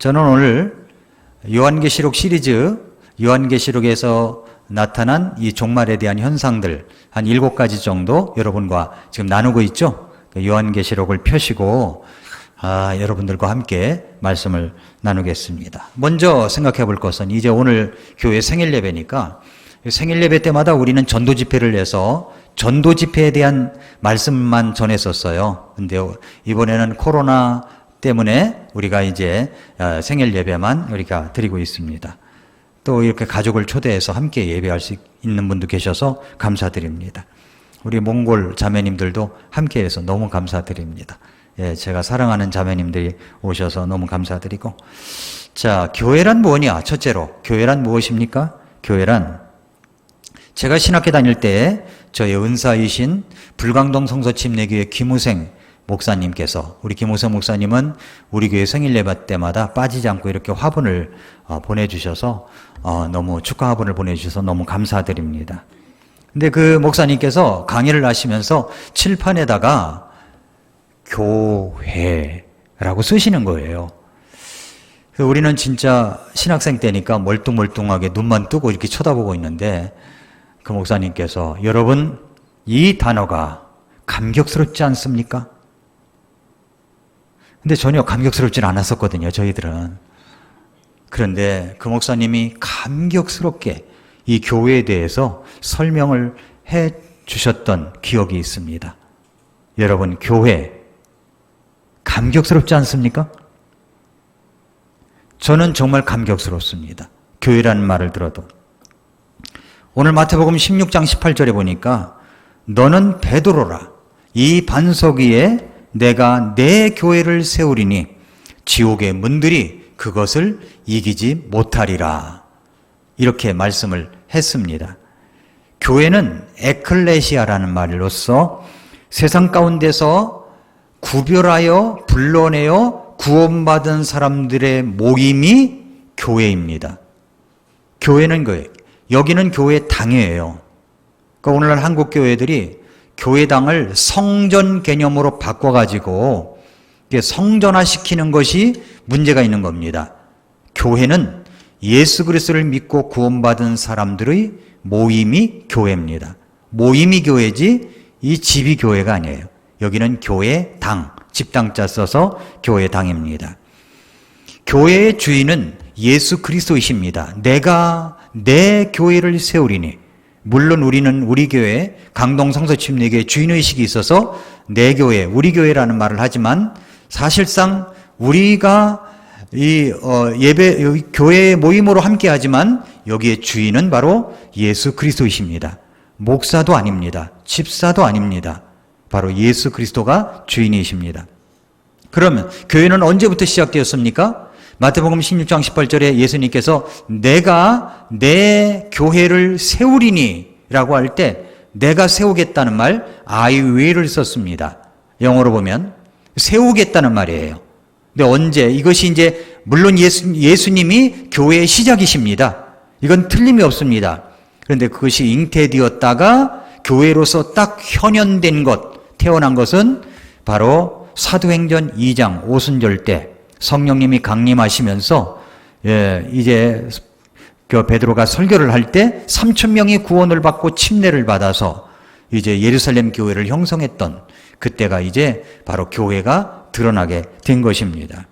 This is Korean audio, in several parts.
저는 오늘 요한계시록 시리즈, 요한계시록에서 나타난 이 종말에 대한 현상들 한 7가지 정도 여러분과 지금 나누고 있죠. 요한계시록을 펴시고 여러분들과 함께 말씀을 나누겠습니다. 먼저 생각해 볼 것은 이제 오늘 교회 생일 예배니까 생일 예배 때마다 우리는 전도 집회를 해서 전도 집회에 대한 말씀만 전했었어요. 근데 이번에는 코로나 때문에 우리가 이제 생일 예배만 우리가 드리고 있습니다. 또 이렇게 가족을 초대해서 함께 예배할 수 있는 분도 계셔서 감사드립니다. 우리 몽골 자매님들도 함께해서 너무 감사드립니다. 예, 제가 사랑하는 자매님들이 오셔서 너무 감사드리고, 자, 교회란 뭐냐? 첫째로 교회란 무엇입니까? 교회란 제가 신학교 다닐 때 저의 은사이신 불광동 성서침례교회 김우생 목사님께서, 우리 김우생 목사님은 우리 교회 생일 예배 때마다 빠지지 않고 이렇게 화분을 보내주셔서 너무 축하 화분을 보내주셔서 너무 감사드립니다. 근데 그 목사님께서 강의를 하시면서 칠판에다가 교회라고 쓰시는 거예요. 그래서 우리는 진짜 신학생 때니까 멀뚱멀뚱하게 눈만 뜨고 이렇게 쳐다보고 있는데 그 목사님께서, 여러분 이 단어가 감격스럽지 않습니까? 근데 전혀 감격스럽진 않았었거든요, 저희들은. 그런데 그 목사님이 감격스럽게 이 교회에 대해서 설명을 해 주셨던 기억이 있습니다. 여러분, 교회 감격스럽지 않습니까? 저는 정말 감격스럽습니다. 교회라는 말을 들어도. 오늘 마태복음 16장 18절에 보니까 너는 베드로라, 이 반석 위에 내가 내 교회를 세우리니 지옥의 문들이 그것을 이기지 못하리라, 이렇게 말씀을 했습니다. 교회는 에클레시아라는 말로써 세상 가운데서 구별하여 불러내어 구원받은 사람들의 모임이 교회입니다. 교회는 거예요. 여기는 교회 당이에요. 그러니까 오늘날 한국 교회들이 교회당을 성전 개념으로 바꿔가지고 성전화시키는 것이 문제가 있는 겁니다. 교회는 예수 그리스도를 믿고 구원받은 사람들의 모임이 교회입니다. 모임이 교회지 이 집이 교회가 아니에요. 여기는 교회당, 집당자 써서 교회당입니다. 교회의 주인은 예수 그리스도이십니다. 내가 내 교회를 세우리니, 물론 우리는 우리 교회 강동 성서침례교회 주인의식이 있어서 내 교회, 우리 교회라는 말을 하지만 사실상 우리가 이 교회 모임으로 함께하지만 여기에 주인은 바로 예수 그리스도이십니다. 목사도 아닙니다. 집사도 아닙니다. 바로 예수 그리스도가 주인이십니다. 그러면 교회는 언제부터 시작되었습니까? 마태복음 16장 18절에 예수님께서 내가 내 교회를 세우리니 라고 할 때 내가 세우겠다는 말 I will을 썼습니다. 영어로 보면 세우겠다는 말이에요. 근데 언제? 이것이 이제 물론 예수님이 교회의 시작이십니다. 이건 틀림이 없습니다. 그런데 그것이 잉태되었다가 교회로서 딱 현현된 것, 태어난 것은 바로 사도행전 2장 오순절 때 성령님이 강림하시면서 이제 그 베드로가 설교를 할 때 3,000명이 구원을 받고 침례를 받아서 이제 예루살렘 교회를 형성했던 그때가 이제 바로 교회가 드러나게 된 것입니다.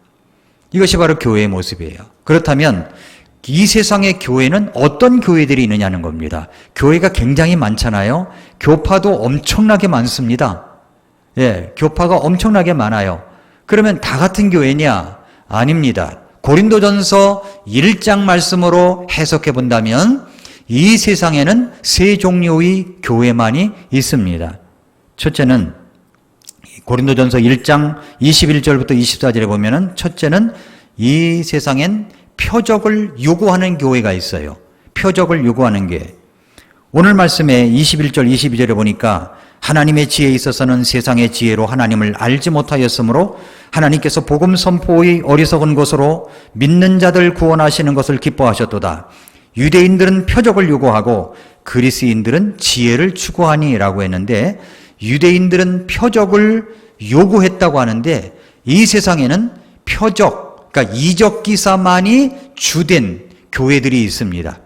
이것이 바로 교회의 모습이에요. 그렇다면 이 세상의 교회는 어떤 교회들이 있느냐는 겁니다. 교회가 굉장히 많잖아요. 교파도 엄청나게 많습니다. 교파가 엄청나게 많아요. 그러면 다 같은 교회냐? 아닙니다. 고린도전서 1장 말씀으로 해석해 본다면 이 세상에는 세 종류의 교회만이 있습니다. 첫째는 고린도전서 1장 21절부터 24절에 보면은 첫째는 이 세상엔 표적을 요구하는 교회가 있어요. 표적을 요구하는 교회. 오늘 말씀에 21절 22절에 보니까 하나님의 지혜에 있어서는 세상의 지혜로 하나님을 알지 못하였으므로 하나님께서 복음 선포의 어리석은 것으로 믿는 자들 구원하시는 것을 기뻐하셨도다. 유대인들은 표적을 요구하고 그리스인들은 지혜를 추구하니 라고 했는데, 유대인들은 표적을 요구했다고 하는데 이 세상에는 표적, 그러니까 이적 기사만이 주된 교회들이 있습니다.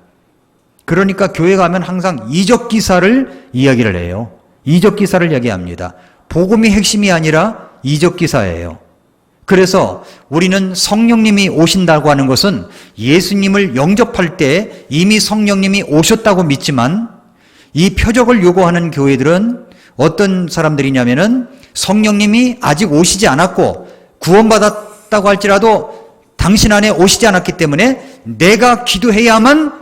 그러니까 교회 가면 항상 이적 기사를 이야기를 해요. 이적 기사를 이야기합니다. 복음이 핵심이 아니라 이적 기사예요. 그래서 우리는 성령님이 오신다고 하는 것은 예수님을 영접할 때 이미 성령님이 오셨다고 믿지만, 이 표적을 요구하는 교회들은 어떤 사람들이냐면은 성령님이 아직 오시지 않았고 구원받았다고 할지라도 당신 안에 오시지 않았기 때문에 내가 기도해야만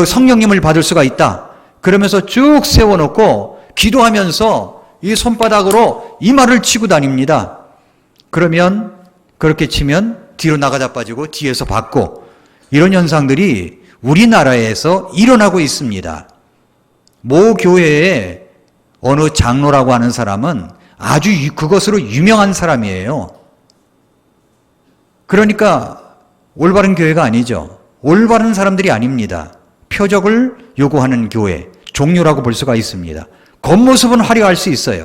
성령님을 받을 수가 있다. 그러면서 쭉 세워놓고 기도하면서 이 손바닥으로 이마를 치고 다닙니다. 그러면 그렇게 치면 뒤로 나가자빠지고 뒤에서 받고, 이런 현상들이 우리나라에서 일어나고 있습니다. 모 교회에 어느 장로라고 하는 사람은 아주 그것으로 유명한 사람이에요. 그러니까 올바른 교회가 아니죠. 올바른 사람들이 아닙니다. 표적을 요구하는 교회, 종교라고 볼 수가 있습니다. 겉모습은 화려할 수 있어요.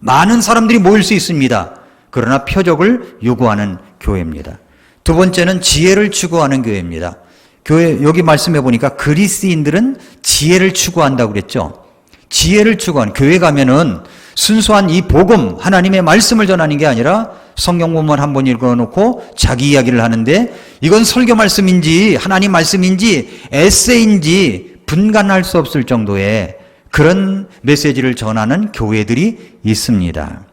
많은 사람들이 모일 수 있습니다. 그러나 표적을 요구하는 교회입니다. 두 번째는 지혜를 추구하는 교회입니다. 교회, 여기 말씀해 보니까 그리스인들은 지혜를 추구한다고 그랬죠. 지혜를 추구하는, 교회 가면은 순수한 이 복음, 하나님의 말씀을 전하는 게 아니라 성경 본문 한번 읽어놓고 자기 이야기를 하는데, 이건 설교 말씀인지 하나님 말씀인지 에세이인지 분간할 수 없을 정도의 그런 메시지를 전하는 교회들이 있습니다.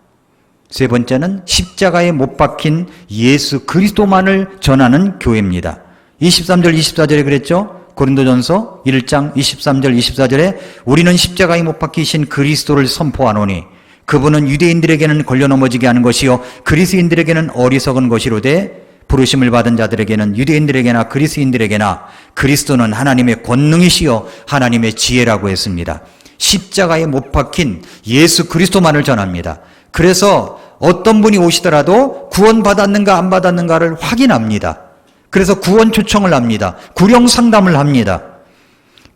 세 번째는 십자가에 못 박힌 예수 그리스도만을 전하는 교회입니다. 23절 24절에 그랬죠. 고린도전서 1장 23절 24절에 우리는 십자가에 못 박히신 그리스도를 선포하노니 그분은 유대인들에게는 걸려 넘어지게 하는 것이요 그리스인들에게는 어리석은 것이로되 부르심을 받은 자들에게는 유대인들에게나 그리스인들에게나 그리스도는 하나님의 권능이시요 하나님의 지혜라고 했습니다. 십자가에 못 박힌 예수 그리스도만을 전합니다. 그래서 어떤 분이 오시더라도 구원받았는가 안 받았는가를 확인합니다. 그래서 구원 초청을 합니다. 구령 상담을 합니다.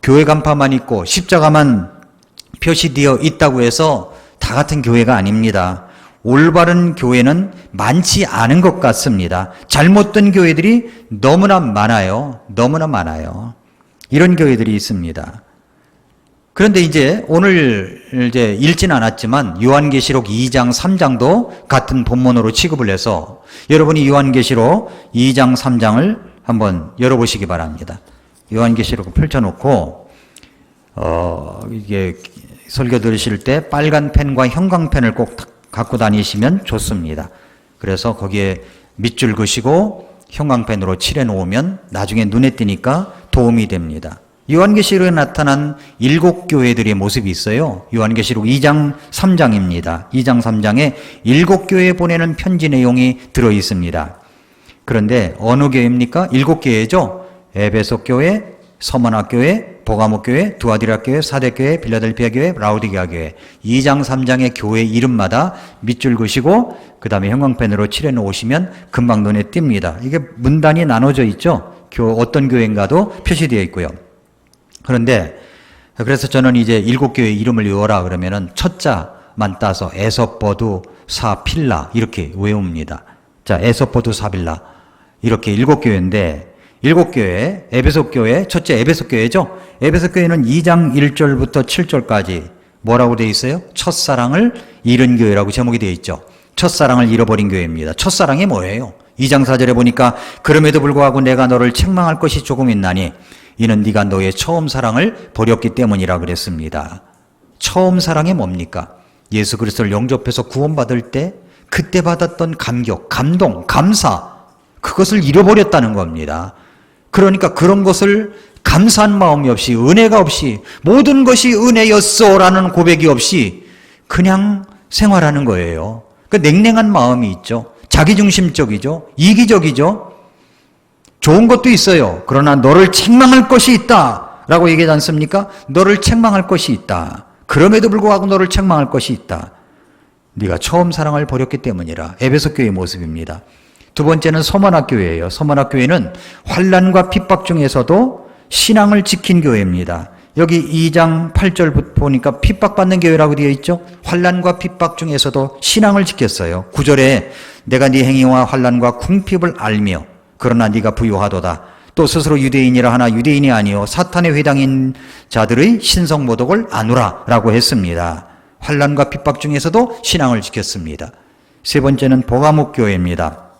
교회 간판만 있고 십자가만 표시되어 있다고 해서 다 같은 교회가 아닙니다. 올바른 교회는 많지 않은 것 같습니다. 잘못된 교회들이 너무나 많아요. 너무나 많아요. 이런 교회들이 있습니다. 그런데 이제 오늘 이제 읽진 않았지만 요한계시록 2장, 3장도 같은 본문으로 취급을 해서 여러분이 요한계시록 2장, 3장을 한번 열어보시기 바랍니다. 요한계시록을 펼쳐놓고 이게 설교 들으실 때 빨간 펜과 형광펜을 꼭 갖고 다니시면 좋습니다. 그래서 거기에 밑줄 그시고 형광펜으로 칠해 놓으면 나중에 눈에 띄니까 도움이 됩니다. 요한계시록에 나타난 7교회들의 모습이 있어요. 요한계시록 2장 3장입니다. 2장 3장에 7교회에 보내는 편지 내용이 들어있습니다. 그런데 어느 교회입니까? 7교회죠. 에베소 교회, 서머나 교회, 보가모 교회, 두아디라 교회, 사대 교회, 빌라델피아 교회, 라우디게아 교회. 2장 3장의 교회 이름마다 밑줄 그시고 그 다음에 형광펜으로 칠해 놓으시면 금방 눈에 띕니다. 이게 문단이 나눠져 있죠. 어떤 교회인가도 표시되어 있고요. 그런데 그래서 저는 이제 7교회 이름을 외워라 그러면은 첫 자만 따서 에서버두 사필라 이렇게 외웁니다. 자, 에서버두 사빌라 이렇게 7교회인데 7교회, 에베소 교회, 첫째 에베소 교회죠. 에베소 교회는 2장 1절부터 7절까지 뭐라고 되어 있어요? 첫사랑을 잃은 교회라고 제목이 되어 있죠. 첫사랑을 잃어버린 교회입니다. 첫사랑이 뭐예요? 2장 4절에 보니까 그럼에도 불구하고 내가 너를 책망할 것이 조금 있나니 이는 네가 너의 처음 사랑을 버렸기 때문이라 그랬습니다. 처음 사랑이 뭡니까? 예수 그리스도를 영접해서 구원받을 때 그때 받았던 감격, 감동, 감사 그것을 잃어버렸다는 겁니다. 그러니까 그런 것을 감사한 마음이 없이 은혜가 없이 모든 것이 은혜였어라는 고백이 없이 그냥 생활하는 거예요. 그 냉랭한 마음이 있죠. 자기중심적이죠. 이기적이죠. 좋은 것도 있어요. 그러나 너를 책망할 것이 있다 라고 얘기하지 않습니까? 너를 책망할 것이 있다. 그럼에도 불구하고 너를 책망할 것이 있다. 네가 처음 사랑을 버렸기 때문이라. 에베소 교회의 모습입니다. 두 번째는 서머나 교회예요. 서머나 교회는 환난과 핍박 중에서도 신앙을 지킨 교회입니다. 여기 2장 8절 보니까 핍박받는 교회라고 되어 있죠. 환난과 핍박 중에서도 신앙을 지켰어요. 9절에 내가 네 행위와 환난과 궁핍을 알며 그러나 네가 부유하도다. 또 스스로 유대인이라 하나 유대인이 아니요 사탄의 회당인 자들의 신성모독을 아누라 라고 했습니다. 환난과 핍박 중에서도 신앙을 지켰습니다. 세 번째는 보가목 교회입니다.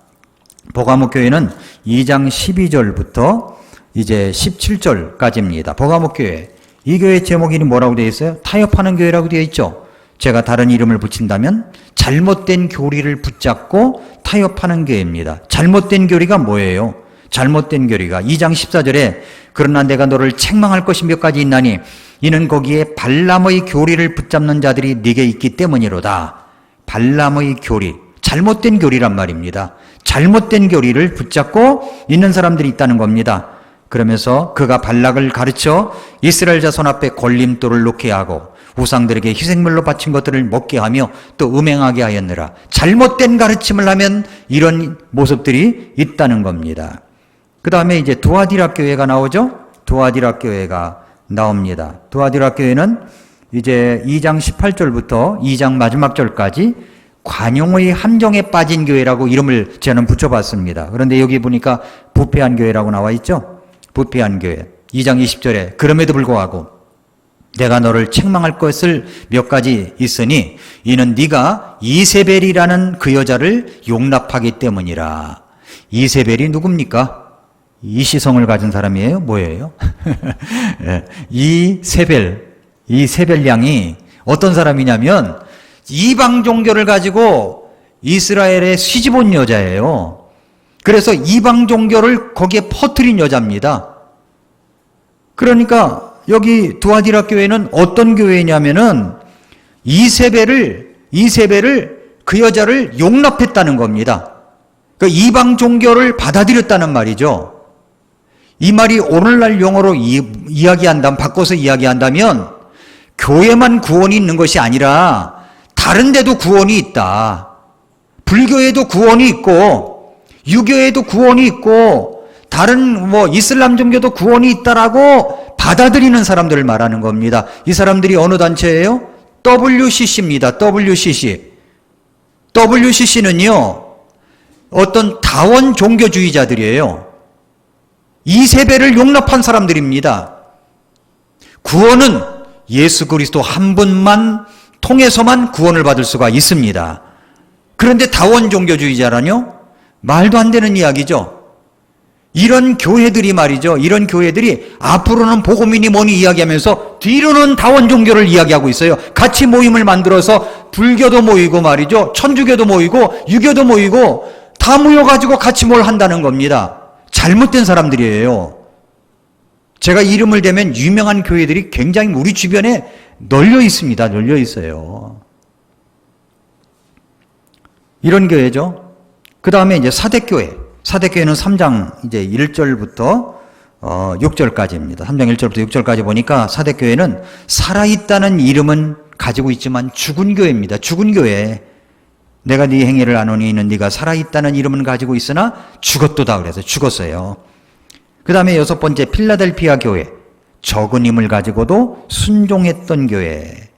보가목 교회는 2장 12절부터 이제 17절까지입니다. 보가목 교회. 이 교회 제목이 뭐라고 되어 있어요? 타협하는 교회라고 되어 있죠. 제가 다른 이름을 붙인다면 잘못된 교리를 붙잡고 타협하는 교회입니다. 잘못된 교리가 뭐예요? 잘못된 교리가 2장 14절에 그러나 내가 너를 책망할 것이 몇 가지 있나니 이는 거기에 발람의 교리를 붙잡는 자들이 네게 있기 때문이로다. 발람의 교리, 잘못된 교리란 말입니다. 잘못된 교리를 붙잡고 있는 사람들이 있다는 겁니다. 그러면서 그가 발락을 가르쳐 이스라엘 자손 앞에 걸림돌을 놓게 하고 우상들에게 희생물로 바친 것들을 먹게 하며 또 음행하게 하였느라. 잘못된 가르침을 하면 이런 모습들이 있다는 겁니다. 그 다음에 이제 두아디라 교회가 나오죠. 두아디라 교회가 나옵니다. 두아디라 교회는 이제 2장 18절부터 2장 마지막 절까지 관용의 함정에 빠진 교회라고 이름을 저는 붙여봤습니다. 그런데 여기 보니까 부패한 교회라고 나와 있죠. 부패한 교회. 2장 20절에 그럼에도 불구하고 내가 너를 책망할 것을 몇 가지 있으니 이는 네가 이세벨이라는 그 여자를 용납하기 때문이라. 이세벨이 누굽니까? 이시성을 가진 사람이에요? 뭐예요? 이세벨 양이 어떤 사람이냐면 이방 종교를 가지고 이스라엘에 시집온 여자예요. 그래서 이방 종교를 거기에 퍼뜨린 여자입니다. 그러니까 여기 두아디라 교회는 어떤 교회냐면은 이세벨을 그 여자를 용납했다는 겁니다. 그러니까 이방 종교를 받아들였다는 말이죠. 이 말이 오늘날 용어로 이야기한다면, 바꿔서 이야기한다면 교회만 구원이 있는 것이 아니라 다른 데도 구원이 있다. 불교에도 구원이 있고 유교에도 구원이 있고 다른 이슬람 종교도 구원이 있다라고 받아들이는 사람들을 말하는 겁니다. 이 사람들이 어느 단체예요? WCC입니다. WCC는요 어떤 다원 종교주의자들이에요. 이세벨을 용납한 사람들입니다. 구원은 예수 그리스도 한 분만 통해서만 구원을 받을 수가 있습니다. 그런데 다원 종교주의자라뇨? 말도 안 되는 이야기죠. 이런 교회들이 말이죠. 이런 교회들이 앞으로는 복음이니 뭐니 이야기하면서 뒤로는 다원 종교를 이야기하고 있어요. 같이 모임을 만들어서 불교도 모이고 말이죠. 천주교도 모이고 유교도 모이고 다 모여가지고 같이 뭘 한다는 겁니다. 잘못된 사람들이에요. 제가 이름을 대면 유명한 교회들이 굉장히 우리 주변에 널려 있습니다. 널려 있어요. 이런 교회죠. 그 다음에 이제 사대교회. 사대교회는 3장 이제 1절부터 6절까지입니다. 3장 1절부터 6절까지 보니까 사대교회는 살아있다는 이름은 가지고 있지만 죽은 교회입니다. 죽은 교회. 내가 네 행위를 아노니 이는 네가 살아있다는 이름은 가지고 있으나 죽었도다 그래서 죽었어요. 그 다음에 6번째 필라델피아 교회. 적은 힘을 가지고도 순종했던 교회.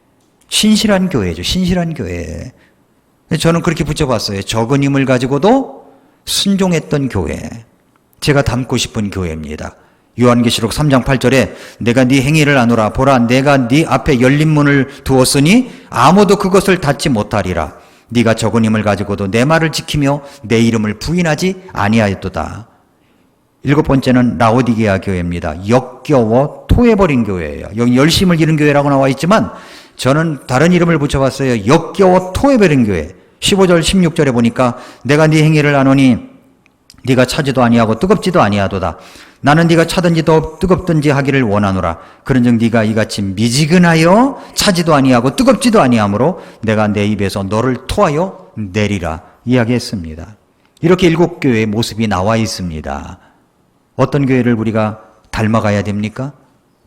신실한 교회죠. 신실한 교회. 저는 그렇게 붙여봤어요. 적은 힘을 가지고도 순종했던 교회. 제가 닮고 싶은 교회입니다. 요한계시록 3장 8절에 내가 네 행위를 아노라. 보라 내가 네 앞에 열린 문을 두었으니 아무도 그것을 닫지 못하리라. 네가 적은 힘을 가지고도 내 말을 지키며 내 이름을 부인하지 아니하였도다. 7번째는 라오디게아 교회입니다. 역겨워 토해버린 교회예요. 여기 열심을 잃은 교회라고 나와 있지만 저는 다른 이름을 붙여봤어요. 역겨워 토해버린 교회. 15절 16절에 보니까 내가 네 행위를 아노니 네가 차지도 아니하고 뜨겁지도 아니하도다. 나는 네가 차든지 더 뜨겁든지 하기를 원하노라. 그런즉 네가 이같이 미지근하여 차지도 아니하고 뜨겁지도 아니하므로 내가 내 입에서 너를 토하여 내리라 이야기했습니다. 이렇게 7교회의 모습이 나와 있습니다. 어떤 교회를 우리가 닮아가야 됩니까?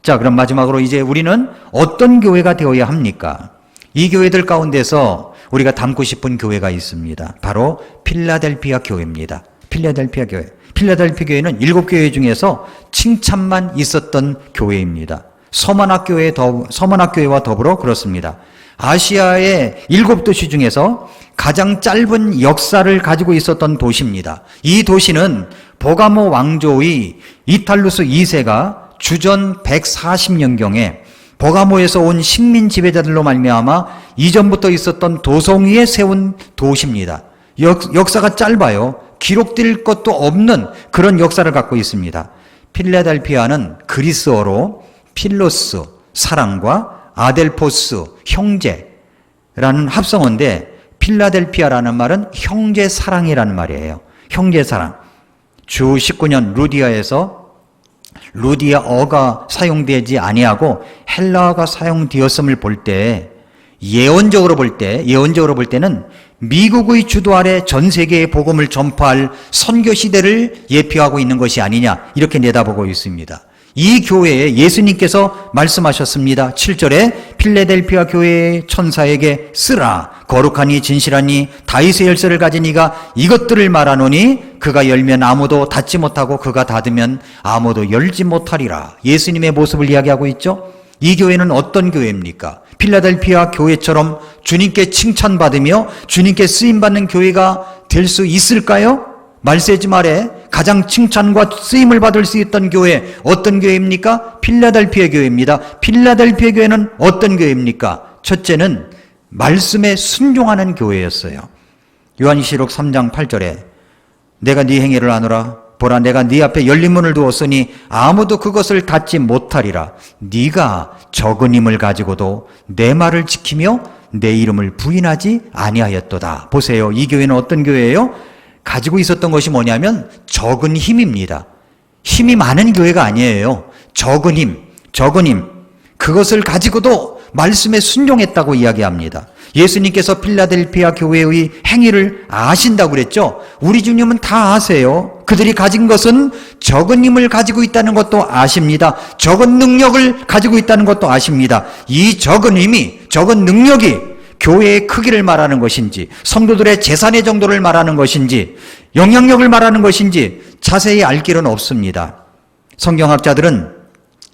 자, 그럼 마지막으로 이제 우리는 어떤 교회가 되어야 합니까? 이 교회들 가운데서 우리가 닮고 싶은 교회가 있습니다. 바로 필라델피아 교회입니다. 필라델피아 교회. 필라델피아 교회는 7교회 중에서 칭찬만 있었던 교회입니다. 서머나교회와 더불어 그렇습니다. 아시아의 7도시 중에서 가장 짧은 역사를 가지고 있었던 도시입니다. 이 도시는 버가모 왕조의 이탈루스 2세가 주전 140년경에 버가모에서 온 식민 지배자들로 말미암아 이전부터 있었던 도성 위에 세운 도시입니다. 역사가 짧아요. 기록될 것도 없는 그런 역사를 갖고 있습니다. 필라델피아는 그리스어로 필로스, 사랑과 아델포스, 형제라는 합성어인데 필라델피아라는 말은 형제사랑이라는 말이에요. 형제사랑. 주 19년 루디아어가 사용되지 아니하고 헬라어가 사용되었음을 볼 때 예언적으로 볼 때는 미국의 주도 아래 전 세계에 복음을 전파할 선교 시대를 예표하고 있는 것이 아니냐 이렇게 내다보고 있습니다. 이 교회에 예수님께서 말씀하셨습니다. 7절에 필라델피아 교회의 천사에게 쓰라 거룩하니 진실하니 다윗의 열쇠를 가진 이가 이것들을 말하노니 그가 열면 아무도 닫지 못하고 그가 닫으면 아무도 열지 못하리라. 예수님의 모습을 이야기하고 있죠. 이 교회는 어떤 교회입니까? 필라델피아 교회처럼 주님께 칭찬받으며 주님께 쓰임받는 교회가 될 수 있을까요? 말세지 말에 가장 칭찬과 쓰임을 받을 수 있던 교회 어떤 교회입니까? 필라델피아 교회입니다. 필라델피아 교회는 어떤 교회입니까? 첫째는 말씀에 순종하는 교회였어요. 요한시록 3장 8절에 내가 네 행위를 아노라 보라 내가 네 앞에 열린 문을 두었으니 아무도 그것을 닫지 못하리라. 네가 적은 힘을 가지고도 내 말을 지키며 내 이름을 부인하지 아니하였도다. 보세요. 이 교회는 어떤 교회예요? 가지고 있었던 것이 뭐냐면 적은 힘입니다. 힘이 많은 교회가 아니에요. 적은 힘. 그것을 가지고도 말씀에 순종했다고 이야기합니다. 예수님께서 필라델피아 교회의 행위를 아신다고 그랬죠. 우리 주님은 다 아세요. 그들이 가진 것은 적은 힘을 가지고 있다는 것도 아십니다. 적은 능력을 가지고 있다는 것도 아십니다. 이 적은 힘이, 적은 능력이 교회의 크기를 말하는 것인지, 성도들의 재산의 정도를 말하는 것인지, 영향력을 말하는 것인지 자세히 알 길은 없습니다. 성경학자들은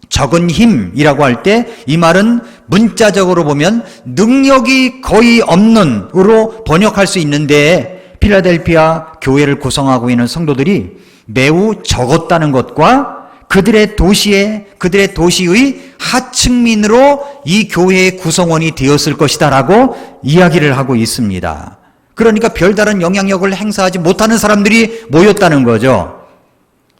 적은 힘이라고 할 때 이 말은 문자적으로 보면 능력이 거의 없는으로 번역할 수 있는데 필라델피아 교회를 구성하고 있는 성도들이 매우 적었다는 것과 그들의 도시의 하층민으로 이 교회의 구성원이 되었을 것이다라고 이야기를 하고 있습니다. 그러니까 별다른 영향력을 행사하지 못하는 사람들이 모였다는 거죠.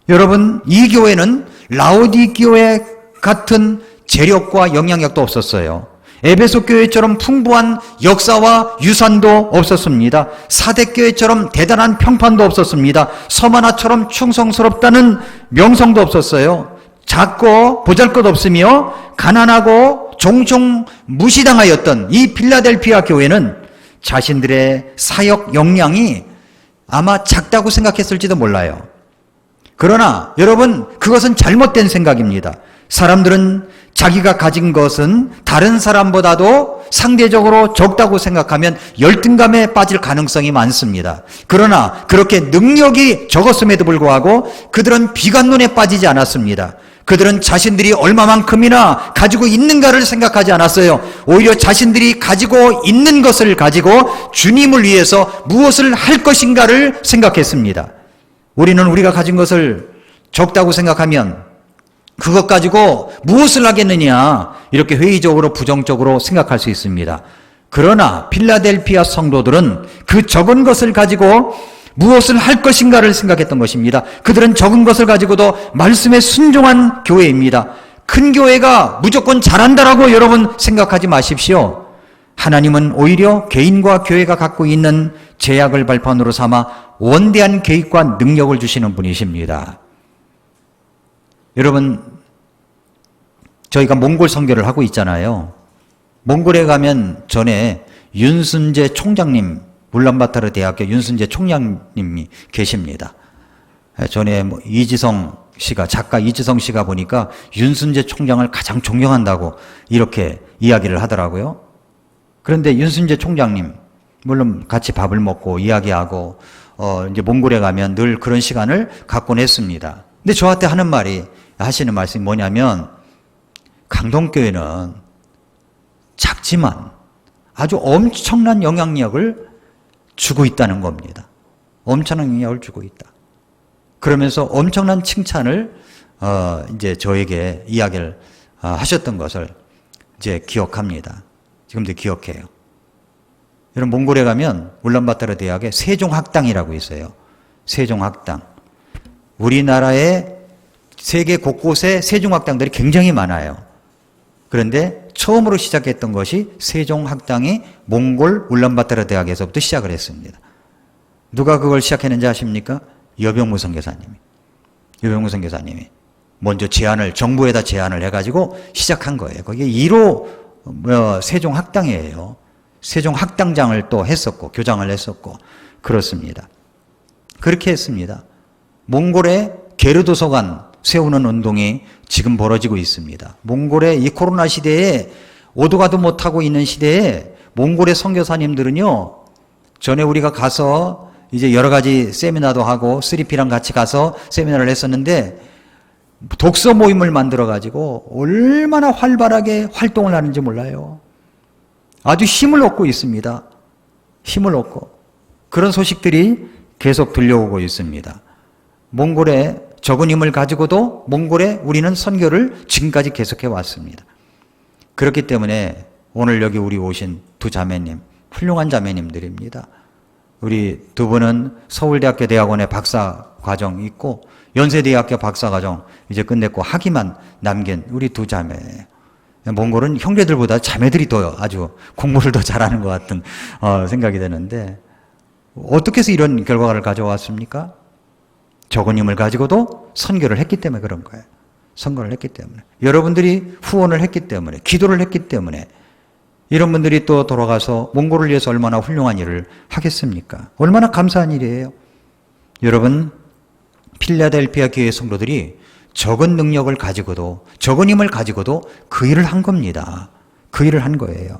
여러분, 이 교회는 라오디게아 같은 재력과 영향력도 없었어요. 에베소 교회처럼 풍부한 역사와 유산도 없었습니다. 사대교회처럼 대단한 평판도 없었습니다. 서마나처럼 충성스럽다는 명성도 없었어요. 작고 보잘것없으며 가난하고 종종 무시당하였던 이 필라델피아 교회는 자신들의 사역 역량이 아마 작다고 생각했을지도 몰라요. 그러나 여러분, 그것은 잘못된 생각입니다. 사람들은 자기가 가진 것은 다른 사람보다도 상대적으로 적다고 생각하면 열등감에 빠질 가능성이 많습니다. 그러나 그렇게 능력이 적었음에도 불구하고 그들은 비관론에 빠지지 않았습니다. 그들은 자신들이 얼마만큼이나 가지고 있는가를 생각하지 않았어요. 오히려 자신들이 가지고 있는 것을 가지고 주님을 위해서 무엇을 할 것인가를 생각했습니다. 우리는 우리가 가진 것을 적다고 생각하면 그것 가지고 무엇을 하겠느냐 이렇게 회의적으로 부정적으로 생각할 수 있습니다. 그러나 필라델피아 성도들은 그 적은 것을 가지고 무엇을 할 것인가를 생각했던 것입니다. 그들은 적은 것을 가지고도 말씀에 순종한 교회입니다. 큰 교회가 무조건 잘한다라고 여러분 생각하지 마십시오. 하나님은 오히려 개인과 교회가 갖고 있는 제약을 발판으로 삼아 원대한 계획과 능력을 주시는 분이십니다. 여러분, 저희가 몽골 선교를 하고 있잖아요. 몽골에 가면 전에 윤순재 총장님, 울란바타르 대학교 윤순재 총장님이 계십니다. 전에 이지성 씨가, 작가 이지성 씨가 보니까 윤순재 총장을 가장 존경한다고 이렇게 이야기를 하더라고요. 그런데 윤순재 총장님, 물론 같이 밥을 먹고 이야기하고 이제 몽골에 가면 늘 그런 시간을 갖곤 했습니다. 근데 저한테 하시는 말씀이 뭐냐면, 강동교회는 작지만 아주 엄청난 영향력을 주고 있다는 겁니다. 엄청난 영향력을 주고 있다. 그러면서 엄청난 칭찬을 이제 저에게 이야기를 하셨던 것을 이제 기억합니다. 지금도 기억해요. 여러분 몽골에 가면 울란바토르 대학에 세종학당이라고 있어요. 세종학당. 우리나라의 세계 곳곳에 세종학당들이 굉장히 많아요. 그런데 처음으로 시작했던 것이 세종학당이 몽골 울란바토르 대학에서부터 시작을 했습니다. 누가 그걸 시작했는지 아십니까? 여병무 선교사님이. 여병무 선교사님이 먼저 정부에다 제안을 해가지고 시작한 거예요. 거기에 1호 세종학당이에요. 세종학당장을 또 했었고 교장을 했었고 그렇습니다. 그렇게 했습니다. 몽골의 게르도서관 세우는 운동이 지금 벌어지고 있습니다. 몽골의 이 코로나 시대에 오도 가도 못하고 있는 시대에 몽골의 선교사님들은요, 전에 우리가 가서 이제 여러 가지 세미나도 하고 3P랑 같이 가서 세미나를 했었는데 독서 모임을 만들어 가지고 얼마나 활발하게 활동을 하는지 몰라요. 아주 힘을 얻고 있습니다. 힘을 얻고. 그런 소식들이 계속 들려오고 있습니다. 몽골의 적은 힘을 가지고도 몽골에 우리는 선교를 지금까지 계속해 왔습니다. 그렇기 때문에 오늘 여기 우리 오신 두 자매님, 훌륭한 자매님들입니다. 우리 두 분은 서울대학교 대학원에 박사 과정 있고 연세대학교 박사 과정 이제 끝냈고 학위만 남긴 우리 두 자매예요. 몽골은 형제들보다 자매들이 더 아주 공부를 더 잘하는 것 같은 생각이 드는데 어떻게 해서 이런 결과를 가져왔습니까? 적은 힘을 가지고도 선교를 했기 때문에 그런 거예요. 선거를 했기 때문에. 여러분들이 후원을 했기 때문에, 기도를 했기 때문에 이런 분들이 또 돌아가서 몽골을 위해서 얼마나 훌륭한 일을 하겠습니까? 얼마나 감사한 일이에요. 여러분, 필라델피아 교회 성도들이 적은 능력을 가지고도, 적은 힘을 가지고도 그 일을 한 겁니다. 그 일을 한 거예요.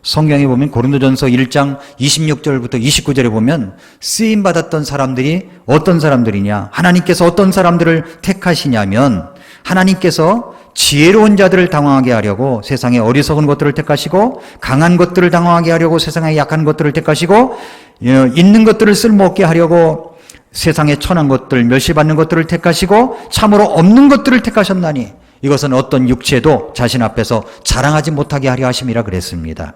성경에 보면 고린도전서 1장 26절부터 29절에 보면 쓰임받았던 사람들이 어떤 사람들이냐, 하나님께서 어떤 사람들을 택하시냐면 하나님께서 지혜로운 자들을 당황하게 하려고 세상의 어리석은 것들을 택하시고 강한 것들을 당황하게 하려고 세상의 약한 것들을 택하시고 있는 것들을 쓸모없게 하려고 세상의 천한 것들, 멸시받는 것들을 택하시고 참으로 없는 것들을 택하셨나니 이것은 어떤 육체도 자신 앞에서 자랑하지 못하게 하려 하심이라 그랬습니다.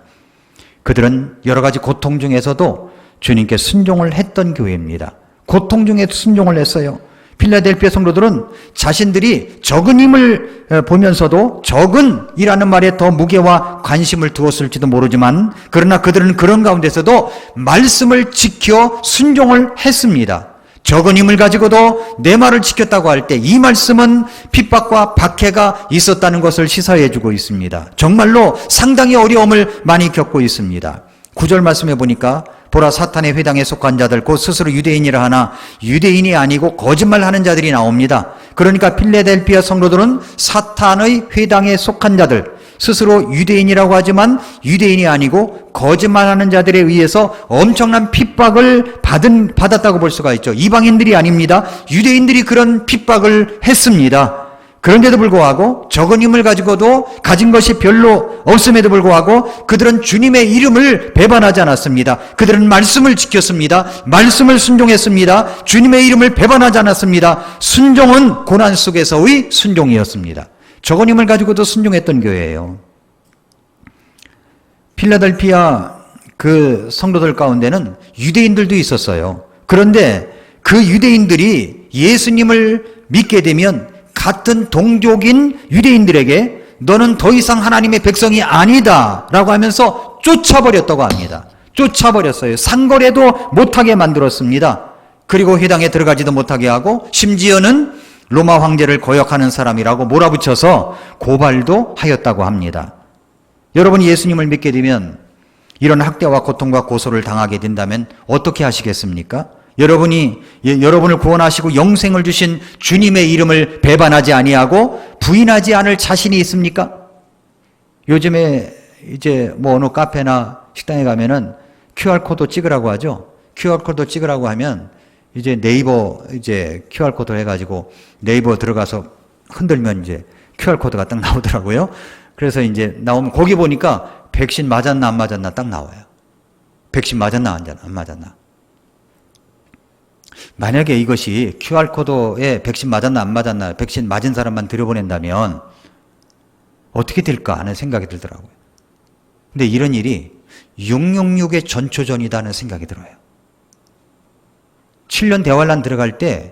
그들은 여러 가지 고통 중에서도 주님께 순종을 했던 교회입니다. 고통 중에 순종을 했어요. 필라델피아 성도들은 자신들이 적은 힘을 보면서도 적은이라는 말에 더 무게와 관심을 두었을지도 모르지만 그러나 그들은 그런 가운데서도 말씀을 지켜 순종을 했습니다. 적은 힘을 가지고도 내 말을 지켰다고 할 때 이 말씀은 핍박과 박해가 있었다는 것을 시사해 주고 있습니다. 정말로 상당히 어려움을 많이 겪고 있습니다. 9절 말씀해 보니까 보라 사탄의 회당에 속한 자들 곧 스스로 유대인이라 하나 유대인이 아니고 거짓말하는 자들이 나옵니다. 그러니까 필라델피아 성도들은 사탄의 회당에 속한 자들, 스스로 유대인이라고 하지만 유대인이 아니고 거짓말하는 자들에 의해서 엄청난 핍박을 받았다고 볼 수가 있죠. 이방인들이 아닙니다. 유대인들이 그런 핍박을 했습니다. 그런데도 불구하고 적은 힘을 가지고도 가진 것이 별로 없음에도 불구하고 그들은 주님의 이름을 배반하지 않았습니다. 그들은 말씀을 지켰습니다. 말씀을 순종했습니다. 주님의 이름을 배반하지 않았습니다. 순종은 고난 속에서의 순종이었습니다. 적은 힘을 가지고도 순종했던 교회예요. 필라델피아 그 성도들 가운데는 유대인들도 있었어요. 그런데 그 유대인들이 예수님을 믿게 되면 같은 동족인 유대인들에게 너는 더 이상 하나님의 백성이 아니다 라고 하면서 쫓아버렸다고 합니다. 쫓아버렸어요. 상거래도 못하게 만들었습니다. 그리고 회당에 들어가지도 못하게 하고 심지어는 로마 황제를 거역하는 사람이라고 몰아붙여서 고발도 하였다고 합니다. 여러분이 예수님을 믿게 되면 이런 학대와 고통과 고소를 당하게 된다면 어떻게 하시겠습니까? 여러분을 구원하시고 영생을 주신 주님의 이름을 배반하지 아니하고 부인하지 않을 자신이 있습니까? 요즘에 이제 뭐 어느 카페나 식당에 가면은 QR코드 찍으라고 하죠. QR코드 찍으라고 하면 이제 네이버 이제 QR코드 해가지고 네이버 들어가서 흔들면 이제 QR코드가 딱 나오더라고요. 그래서 이제 나오면 거기 보니까 백신 맞았나 안 맞았나 딱 나와요. 백신 맞았나 안 맞았나. 만약에 이것이 QR코드에 백신 맞았나 안 맞았나, 백신 맞은 사람만 들여보낸다면 어떻게 될까 하는 생각이 들더라고요. 근데 이런 일이 666의 전초전이다는 생각이 들어요. 7년 대환란 들어갈 때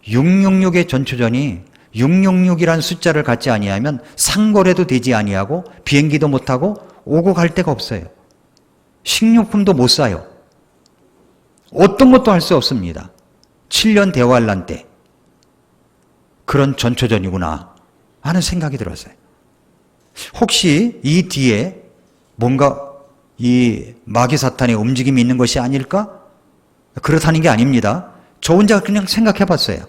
666의 전초전이 666이라는 숫자를 갖지 아니하면 상거래도 되지 아니하고 비행기도 못하고 오고 갈 데가 없어요. 식료품도 못 사요. 어떤 것도 할 수 없습니다. 7년 대환란 때 그런 전초전이구나 하는 생각이 들었어요. 혹시 이 뒤에 뭔가 이 마귀 사탄의 움직임이 있는 것이 아닐까? 그렇다는 게 아닙니다. 저 혼자 그냥 생각해 봤어요.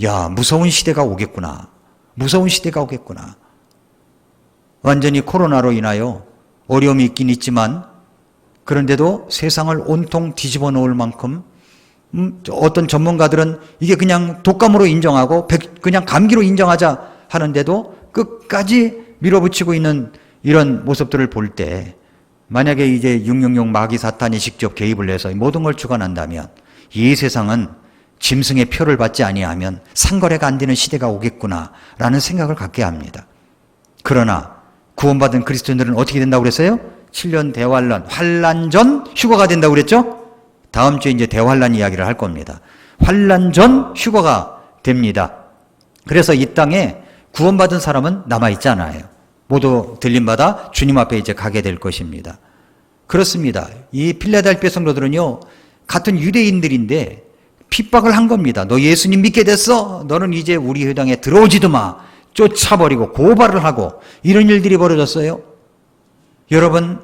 야, 무서운 시대가 오겠구나. 무서운 시대가 오겠구나. 완전히 코로나로 인하여 어려움이 있긴 있지만 그런데도 세상을 온통 뒤집어 놓을 만큼 어떤 전문가들은 이게 그냥 독감으로 인정하고 그냥 감기로 인정하자 하는데도 끝까지 밀어붙이고 있는 이런 모습들을 볼 때 만약에 이제 666 마귀 사탄이 직접 개입을 해서 모든 걸 주관한다면 이 세상은 짐승의 표를 받지 아니하면 상거래가 안 되는 시대가 오겠구나라는 생각을 갖게 합니다. 그러나 구원받은 그리스도인들은 어떻게 된다고 그랬어요? 7년 대환란, 환란 전 휴거가 된다고 그랬죠? 다음 주에 이제 대환란 이야기를 할 겁니다. 환란 전 휴거가 됩니다. 그래서 이 땅에 구원받은 사람은 남아있지 않아요. 모두 들림받아 주님 앞에 이제 가게 될 것입니다. 그렇습니다. 이 필라델피아 성도들은요, 같은 유대인들인데 핍박을 한 겁니다. 너 예수님 믿게 됐어? 너는 이제 우리 회당에 들어오지도 마. 쫓아버리고 고발을 하고 이런 일들이 벌어졌어요. 여러분,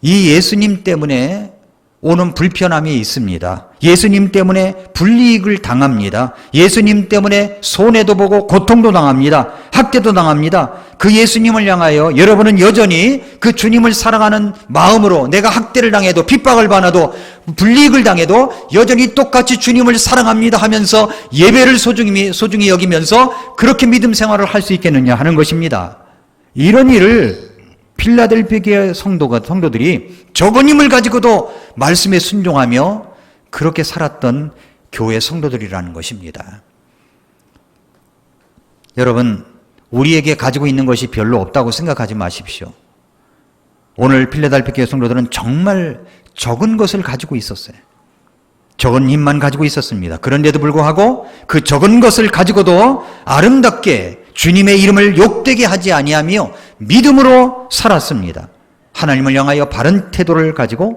이 예수님 때문에 오는 불편함이 있습니다. 예수님 때문에 불이익을 당합니다. 예수님 때문에 손해도 보고 고통도 당합니다. 학대도 당합니다. 그 예수님을 향하여 여러분은 여전히 그 주님을 사랑하는 마음으로 내가 학대를 당해도 핍박을 받아도 불이익을 당해도 여전히 똑같이 주님을 사랑합니다 하면서 예배를 소중히 여기면서 그렇게 믿음 생활을 할 수 있겠느냐 하는 것입니다. 이런 일을 필라델피아 성도들이 적은 힘을 가지고도 말씀에 순종하며 그렇게 살았던 교회 성도들이라는 것입니다. 여러분, 우리에게 가지고 있는 것이 별로 없다고 생각하지 마십시오. 오늘 필라델피아 성도들은 정말 적은 것을 가지고 있었어요. 적은 힘만 가지고 있었습니다. 그런데도 불구하고 그 적은 것을 가지고도 아름답게 주님의 이름을 욕되게 하지 아니하며 믿음으로 살았습니다. 하나님을 향하여 바른 태도를 가지고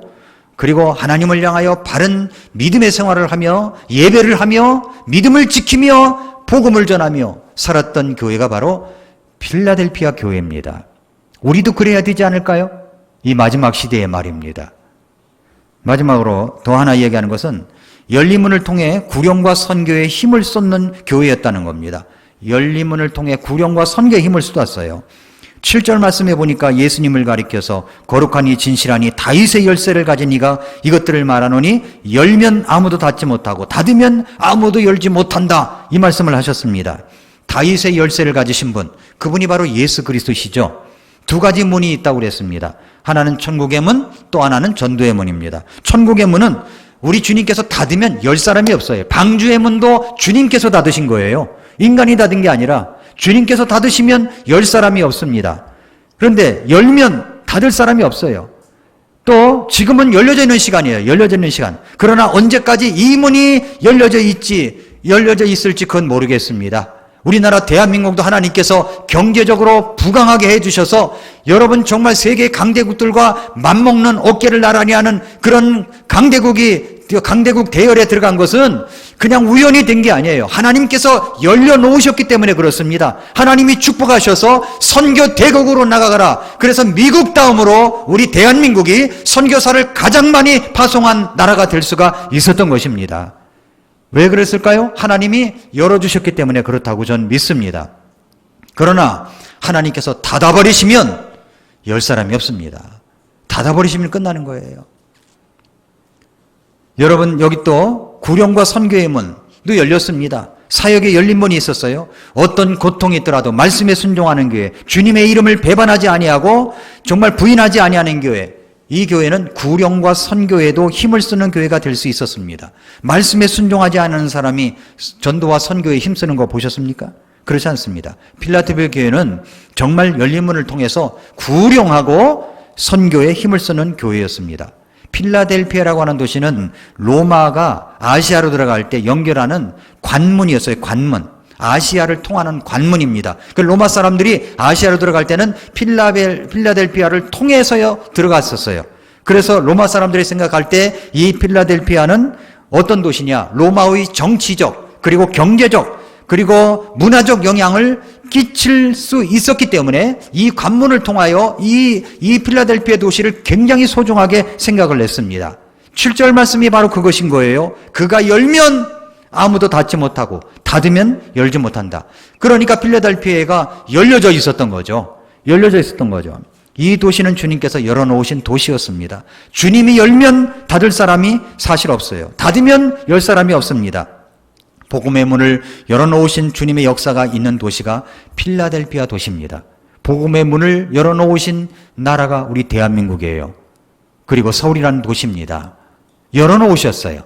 그리고 하나님을 향하여 바른 믿음의 생활을 하며 예배를 하며 믿음을 지키며 복음을 전하며 살았던 교회가 바로 필라델피아 교회입니다. 우리도 그래야 되지 않을까요? 이 마지막 시대의 말입니다. 마지막으로 더 하나 얘기하는 것은 열린문을 통해 구령과 선교에 힘을 쏟는 교회였다는 겁니다. 열린문을 통해 구령과 선교에 힘을 쏟았어요. 7절 말씀해 보니까 예수님을 가리켜서 거룩하니 진실하니 다윗의 열쇠를 가진 이가 이것들을 말하노니 열면 아무도 닫지 못하고 닫으면 아무도 열지 못한다. 이 말씀을 하셨습니다. 다윗의 열쇠를 가지신 분, 그분이 바로 예수 그리스도시죠. 두 가지 문이 있다고 그랬습니다. 하나는 천국의 문, 또 하나는 전도의 문입니다. 천국의 문은 우리 주님께서 닫으면 열 사람이 없어요. 방주의 문도 주님께서 닫으신 거예요. 인간이 닫은 게 아니라 주님께서 닫으시면 열 사람이 없습니다. 그런데 열면 닫을 사람이 없어요. 또 지금은 열려져 있는 시간이에요. 열려져 있는 시간. 그러나 언제까지 이 문이 열려져 있을지 그건 모르겠습니다. 우리나라 대한민국도 하나님께서 경제적으로 부강하게 해주셔서 여러분 정말 세계 강대국들과 맞먹는 어깨를 나란히 하는 그런 강대국 대열에 들어간 것은 그냥 우연히 된 게 아니에요. 하나님께서 열려놓으셨기 때문에 그렇습니다. 하나님이 축복하셔서 선교 대국으로 나가가라. 그래서 미국 다음으로 우리 대한민국이 선교사를 가장 많이 파송한 나라가 될 수가 있었던 것입니다. 왜 그랬을까요? 하나님이 열어주셨기 때문에 그렇다고 전 믿습니다. 그러나 하나님께서 닫아버리시면 열 사람이 없습니다. 닫아버리시면 끝나는 거예요. 여러분, 여기 또 구령과 선교의 문도 열렸습니다. 사역에 열린 문이 있었어요. 어떤 고통이 있더라도 말씀에 순종하는 교회, 주님의 이름을 배반하지 아니하고 정말 부인하지 아니하는 교회, 이 교회는 구령과 선교에도 힘을 쓰는 교회가 될 수 있었습니다. 말씀에 순종하지 않는 사람이 전도와 선교에 힘쓰는 거 보셨습니까? 그렇지 않습니다. 필라델피아 교회는 정말 열린 문을 통해서 구령하고 선교에 힘을 쓰는 교회였습니다. 필라델피아라고 하는 도시는 로마가 아시아로 들어갈 때 연결하는 관문이었어요. 관문. 아시아를 통하는 관문입니다. 그 로마 사람들이 아시아로 들어갈 때는 필라델피아를 통해서 들어갔었어요. 그래서 로마 사람들이 생각할 때 이 필라델피아는 어떤 도시냐? 로마의 정치적 그리고 경제적 그리고 문화적 영향을 끼칠 수 있었기 때문에 이 관문을 통하여 이 필라델피아 도시를 굉장히 소중하게 생각을 했습니다. 7절 말씀이 바로 그것인 거예요. 그가 열면 아무도 닫지 못하고 닫으면 열지 못한다. 그러니까 필라델피아가 열려져 있었던 거죠. 열려져 있었던 거죠. 이 도시는 주님께서 열어놓으신 도시였습니다. 주님이 열면 닫을 사람이 사실 없어요. 닫으면 열 사람이 없습니다. 복음의 문을 열어놓으신 주님의 역사가 있는 도시가 필라델피아 도시입니다. 복음의 문을 열어놓으신 나라가 우리 대한민국이에요. 그리고 서울이라는 도시입니다. 열어놓으셨어요.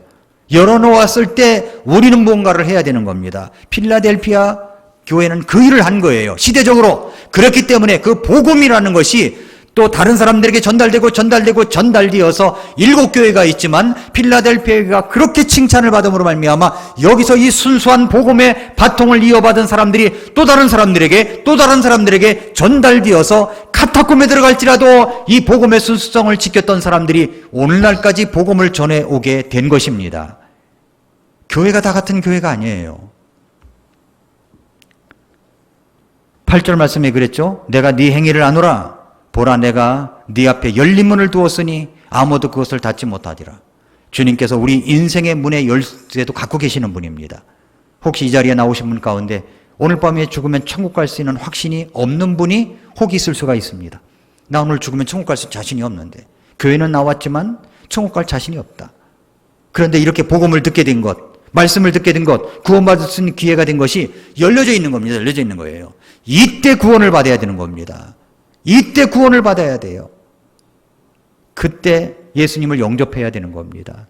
열어놓았을 때 우리는 무언가를 해야 되는 겁니다. 필라델피아 교회는 그 일을 한 거예요. 시대적으로. 그렇기 때문에 그 복음이라는 것이 또 다른 사람들에게 전달되어서 7교회가 있지만 필라델피아가 그렇게 칭찬을 받음으로 말미암아 여기서 이 순수한 복음의 바통을 이어받은 사람들이 또 다른 사람들에게 전달되어서 카타콤에 들어갈지라도 이 복음의 순수성을 지켰던 사람들이 오늘날까지 복음을 전해오게 된 것입니다. 교회가 다 같은 교회가 아니에요. 8절 말씀에 그랬죠. 내가 네 행위를 아노라. 보라 내가 네 앞에 열린 문을 두었으니 아무도 그것을 닫지 못하리라. 주님께서 우리 인생의 문의 열쇠도 갖고 계시는 분입니다. 혹시 이 자리에 나오신 분 가운데 오늘 밤에 죽으면 천국 갈 수 있는 확신이 없는 분이 혹 있을 수가 있습니다. 나 오늘 죽으면 천국 갈 수 자신이 없는데 교회는 나왔지만 천국 갈 자신이 없다. 그런데 이렇게 복음을 듣게 된 것, 말씀을 듣게 된 것, 구원받을 수 있는 기회가 된 것이 열려져 있는 겁니다. 열려져 있는 거예요. 이때 구원을 받아야 되는 겁니다. 이때 구원을 받아야 돼요. 그때 예수님을 영접해야 되는 겁니다.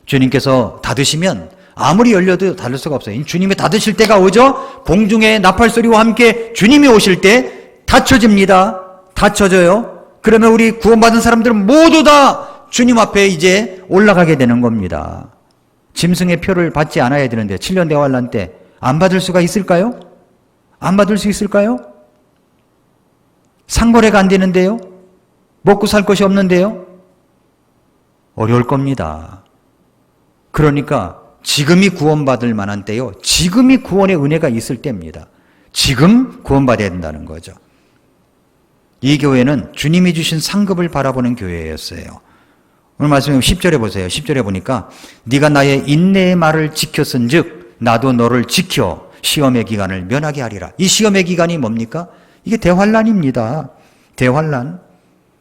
주님께서 닫으시면 아무리 열려도 닫을 수가 없어요. 주님이 닫으실 때가 오죠. 공중의 나팔소리와 함께 주님이 오실 때 닫혀집니다. 닫혀져요. 그러면 우리 구원받은 사람들은 모두 다 주님 앞에 이제 올라가게 되는 겁니다. 짐승의 표를 받지 않아야 되는데 7년 대환란 때 안 받을 수가 있을까요? 안 받을 수 있을까요? 상거래가 안 되는데요? 먹고 살 것이 없는데요? 어려울 겁니다. 그러니까 지금이 구원받을 만한 때요. 지금이 구원의 은혜가 있을 때입니다. 지금 구원받아야 된다는 거죠. 이 교회는 주님이 주신 상급을 바라보는 교회였어요. 오늘 말씀에 10절에 보세요. 10절에 보니까 네가 나의 인내의 말을 지켰은즉 나도 너를 지켜 시험의 기간을 면하게 하리라. 이 시험의 기간이 뭡니까? 이게 대환란입니다. 대환란.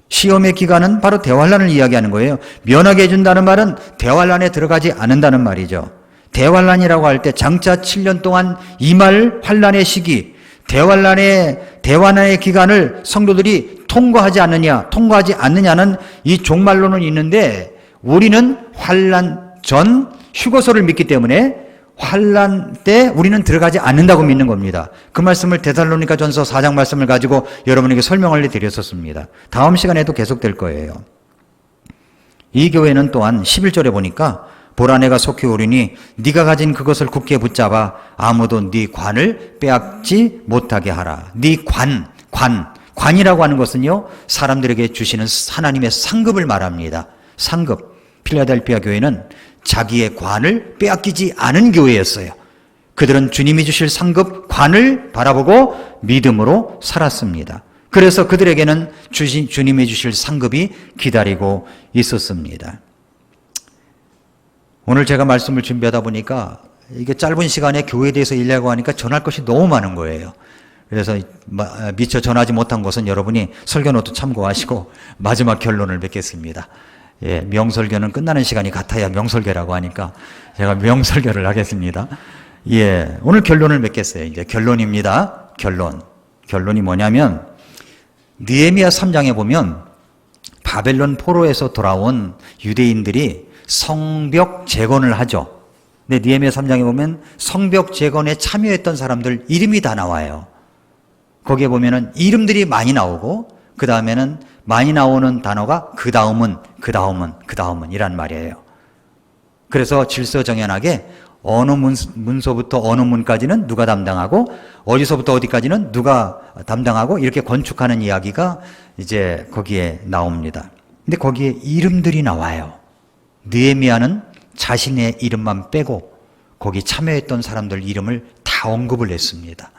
시험의 기간은 바로 대환란을 이야기하는 거예요. 면하게 해준다는 말은 대환란에 들어가지 않는다는 말이죠. 대환란이라고 할 때 장차 7년 동안 임할 환란의 시기, 대환란의 기간을 성도들이 통과하지 않느냐는 이 종말론은 있는데 우리는 환란 전 휴거소를 믿기 때문에 환란 때 우리는 들어가지 않는다고 믿는 겁니다. 그 말씀을 데살로니가 전서 4장 말씀을 가지고 여러분에게 설명을 해드렸었습니다. 다음 시간에도 계속될 거예요. 이 교회는 또한 11절에 보니까 보라 내가 속히 오리니 네가 가진 그것을 굳게 붙잡아 아무도 네 관을 빼앗지 못하게 하라. 네 관이라고 하는 것은요 사람들에게 주시는 하나님의 상급을 말합니다. 상급. 필라델피아 교회는 자기의 관을 빼앗기지 않은 교회였어요. 그들은 주님이 주실 상급 관을 바라보고 믿음으로 살았습니다. 그래서 그들에게는 주님이 주실 상급이 기다리고 있었습니다. 오늘 제가 말씀을 준비하다 보니까 이게 짧은 시간에 교회에 대해서 얘기하고 하니까 전할 것이 너무 많은 거예요. 그래서 미처 전하지 못한 것은 여러분이 설교노트 참고하시고 마지막 결론을 맺겠습니다. 예, 명설교는 끝나는 시간이 같아야 명설교라고 하니까 제가 명설교를 하겠습니다. 예, 오늘 결론을 맺겠어요. 이제 결론입니다. 결론이 뭐냐면 느헤미야 3장에 보면 바벨론 포로에서 돌아온 유대인들이 성벽 재건을 하죠. 근데 느헤미야 3장에 보면 성벽 재건에 참여했던 사람들 이름이 다 나와요. 거기에 보면은 이름들이 많이 나오고 그 다음에는 많이 나오는 단어가 그 다음은 이란 말이에요. 그래서 질서정연하게 어느 문서부터 어느 문까지는 누가 담당하고 어디서부터 어디까지는 누가 담당하고 이렇게 건축하는 이야기가 이제 거기에 나옵니다. 근데 거기에 이름들이 나와요. 느헤미야는 자신의 이름만 빼고 거기 참여했던 사람들 이름을 다 언급을 했습니다.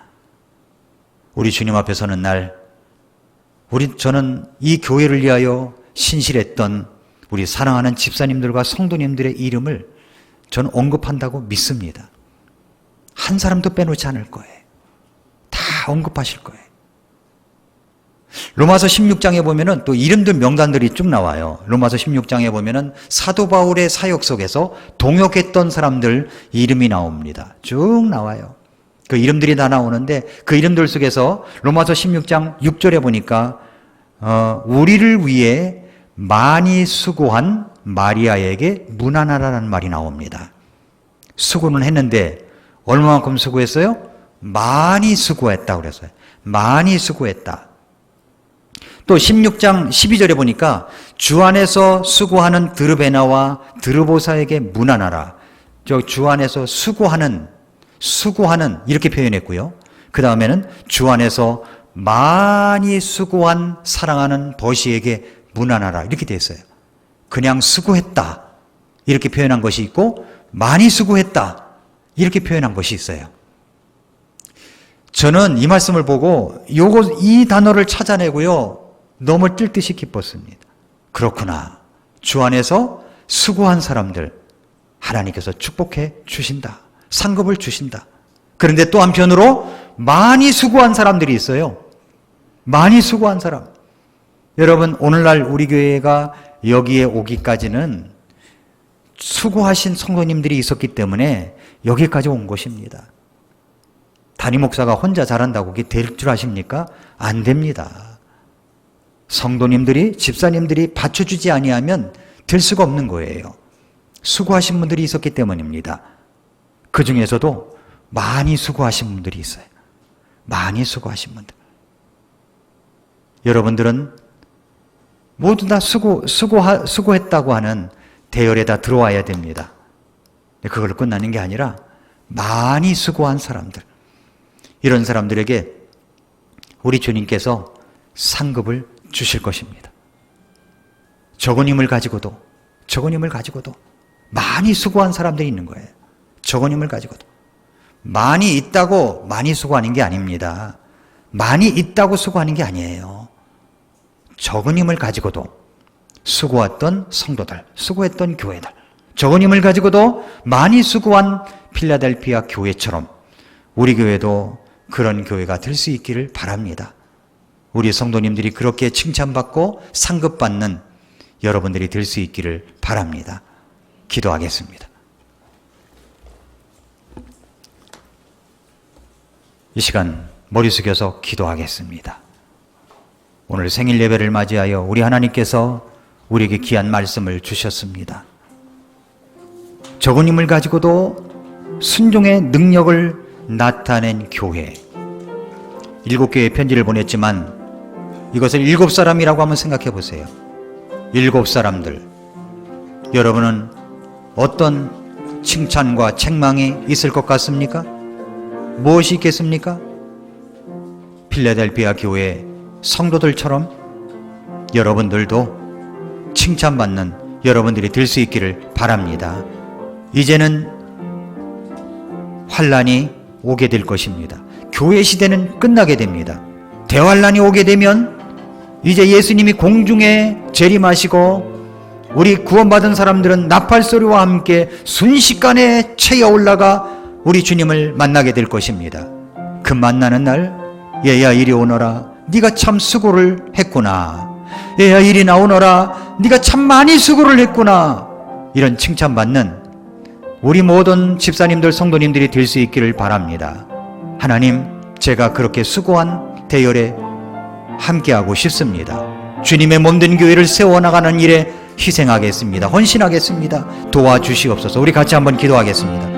우리 주님 앞에 서는 날 저는 이 교회를 위하여 신실했던 우리 사랑하는 집사님들과 성도님들의 이름을 저는 언급한다고 믿습니다. 한 사람도 빼놓지 않을 거예요. 다 언급하실 거예요. 로마서 16장에 보면은 또 이름들 명단들이 쭉 나와요. 로마서 16장에 보면은 사도 바울의 사역 속에서 동역했던 사람들 이름이 나옵니다. 쭉 나와요. 그 이름들이 다 나오는데 그 이름들 속에서 로마서 16장 6절에 보니까 우리를 위해 많이 수고한 마리아에게 문안하라는 말이 나옵니다. 수고는 했는데 얼마만큼 수고했어요? 많이 수고했다 그랬어요. 많이 수고했다. 또 16장 12절에 보니까 주 안에서 수고하는 드르베나와 드르보사에게 문안하라. 주 안에서 수고하는 이렇게 표현했고요. 그 다음에는 주 안에서 많이 수고한 사랑하는 버시에게 문안하라 이렇게 되어 있어요. 그냥 수고했다 이렇게 표현한 것이 있고 많이 수고했다 이렇게 표현한 것이 있어요. 저는 이 말씀을 보고 이 단어를 찾아내고요. 너무 뛸 듯이 기뻤습니다. 그렇구나. 주 안에서 수고한 사람들 하나님께서 축복해 주신다. 상급을 주신다. 그런데 또 한편으로 많이 수고한 사람들이 있어요. 많이 수고한 사람. 여러분 오늘날 우리 교회가 여기에 오기까지는 수고하신 성도님들이 있었기 때문에 여기까지 온 것입니다. 담임 목사가 혼자 잘한다고 그게 될 줄 아십니까? 안 됩니다. 성도님들이 집사님들이 받쳐주지 아니하면 될 수가 없는 거예요. 수고하신 분들이 있었기 때문입니다. 그 중에서도 많이 수고하신 분들이 있어요. 많이 수고하신 분들. 여러분들은 모두 다 수고했다고 하는 대열에 다 들어와야 됩니다. 그걸로 끝나는 게 아니라 많이 수고한 사람들, 이런 사람들에게 우리 주님께서 상급을 주실 것입니다. 적은 힘을 가지고도 많이 수고한 사람들이 있는 거예요. 적은 힘을 가지고도. 많이 있다고 많이 수고하는 게 아닙니다. 많이 있다고 수고하는 게 아니에요. 적은 힘을 가지고도 수고했던 성도들, 수고했던 교회들, 적은 힘을 가지고도 많이 수고한 필라델피아 교회처럼 우리 교회도 그런 교회가 될 수 있기를 바랍니다. 우리 성도님들이 그렇게 칭찬받고 상급받는 여러분들이 될 수 있기를 바랍니다. 기도하겠습니다. 이 시간 머리 숙여서 기도하겠습니다. 오늘 생일 예배를 맞이하여 우리 하나님께서 우리에게 귀한 말씀을 주셨습니다. 적은 힘을 가지고도 순종의 능력을 나타낸 교회. 7개의 편지를 보냈지만 이것을 7사람이라고 한번 생각해 보세요. 7사람들. 여러분은 어떤 칭찬과 책망이 있을 것 같습니까? 무엇이 있겠습니까? 필라델피아 교회 성도들처럼 여러분들도 칭찬받는 여러분들이 될 수 있기를 바랍니다. 이제는 환란이 오게 될 것입니다. 교회 시대는 끝나게 됩니다. 대환란이 오게 되면 이제 예수님이 공중에 재림하시고 우리 구원받은 사람들은 나팔소리와 함께 순식간에 채어 올라가 우리 주님을 만나게 될 것입니다. 그 만나는 날 얘야 이리 오너라. 네가 참 수고를 했구나. 얘야 이리 나오너라, 네가 참 많이 수고를 했구나, 이런 칭찬받는 우리 모든 집사님들 성도님들이 될 수 있기를 바랍니다. 하나님, 제가 그렇게 수고한 대열에 함께하고 싶습니다. 주님의 몸된 교회를 세워나가는 일에 희생하겠습니다. 헌신하겠습니다. 도와주시옵소서. 우리 같이 한번 기도하겠습니다.